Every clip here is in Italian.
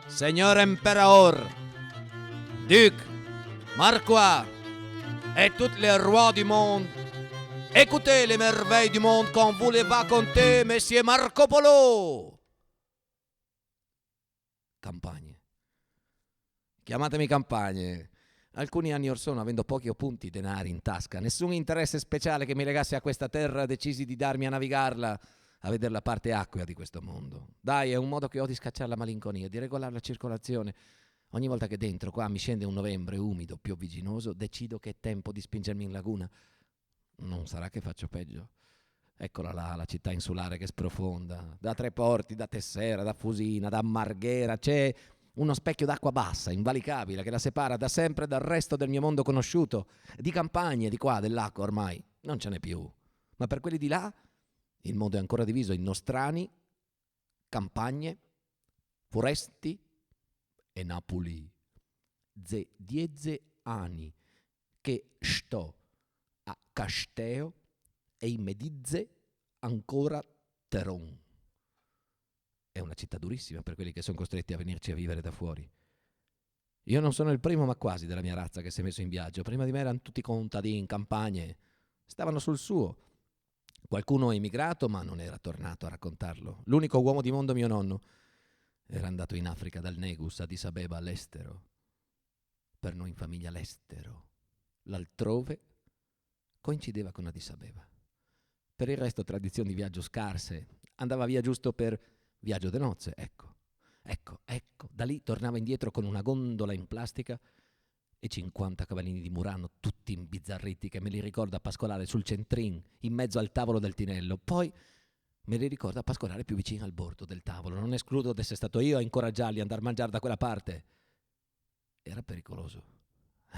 Seigneur Empereur, Duc, Marquis et tous les rois du monde, écoutez les merveilles du monde qu'on vous les va conter, Monsieur Marco Polo. Campagne. Chiamatemi campagne. Alcuni anni or sono, avendo pochi o punti denari in tasca, nessun interesse speciale che mi legasse a questa terra, decisi di darmi a navigarla, a vedere la parte acquea di questo mondo. Dai, è un modo che ho di scacciare la malinconia, di regolare la circolazione. Ogni volta che dentro qua mi scende un novembre umido, piobbiginoso, decido che è tempo di spingermi in laguna. Non sarà che faccio peggio? Eccola là, la città insulare che sprofonda. Da Tre Porti, da Tessera, da Fusina, da Marghera, c'è uno specchio d'acqua bassa, invalicabile, che la separa da sempre dal resto del mio mondo conosciuto. Di campagne di qua, dell'acqua ormai, non ce n'è più. Ma per quelli di là, il mondo è ancora diviso in nostrani, campagne, foresti e Napoli. Ze 10 anni che sto a Casteo e in medizze ancora Teron. È una città durissima per quelli che sono costretti a venirci a vivere da fuori. Io non sono il primo, ma quasi, della mia razza che si è messo in viaggio. Prima di me erano tutti contadini, campagne, stavano sul suo. Qualcuno è emigrato, ma non era tornato a raccontarlo. L'unico uomo di mondo, mio nonno, era andato in Africa dal Negus a Addis Abeba all'estero. Per noi in famiglia l'estero. L'altrove coincideva con Addis Abeba. Per il resto tradizioni di viaggio scarse. Andava via giusto per viaggio de nozze, ecco. Da lì tornava indietro con una gondola in plastica e 50 cavallini di Murano, tutti imbizzarriti, che me li ricorda pascolare sul centrin, in mezzo al tavolo del tinello. Poi me li ricorda pascolare più vicino al bordo del tavolo. Non escludo di essere stato io a incoraggiarli ad andare a mangiare da quella parte. Era pericoloso.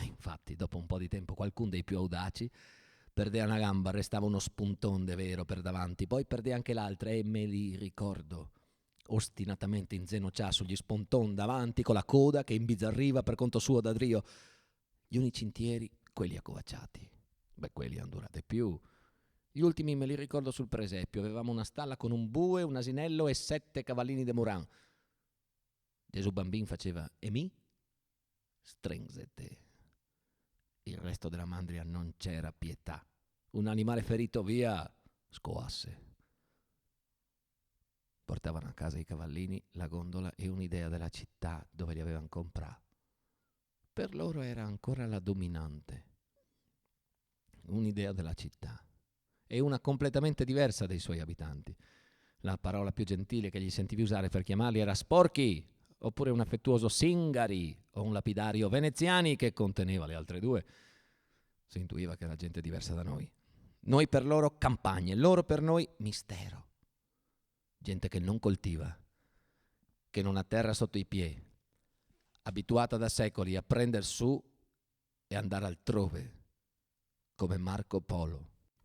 Infatti, dopo un po' di tempo, qualcuno dei più audaci perdeva una gamba, restava uno spunton de vero per davanti, poi perdeva anche l'altra e me li ricordo ostinatamente in zenocià sugli sponton davanti con la coda che imbizzarriva per conto suo da Drio. Gli unici intieri, quelli accovacciati. Beh, quelli hanno durati più. Gli ultimi me li ricordo sul presepio. Avevamo una stalla con un bue, un asinello e 7 cavallini de Muran. Gesù bambin faceva e mi? Stringzete. Il resto della mandria non c'era pietà. Un animale ferito via, scoasse. Portavano a casa i cavallini, la gondola e un'idea della città dove li avevano comprati. Per loro era ancora la dominante. Un'idea della città. E una completamente diversa dei suoi abitanti. La parola più gentile che gli sentivi usare per chiamarli era sporchi, oppure un affettuoso singari o un lapidario veneziani che conteneva le altre due. Si intuiva che era gente diversa da noi. Noi per loro campagne, loro per noi mistero. Gente che non coltiva, che non ha terra sotto i piedi, abituata da secoli a prendere su e andare altrove, come Marco Polo.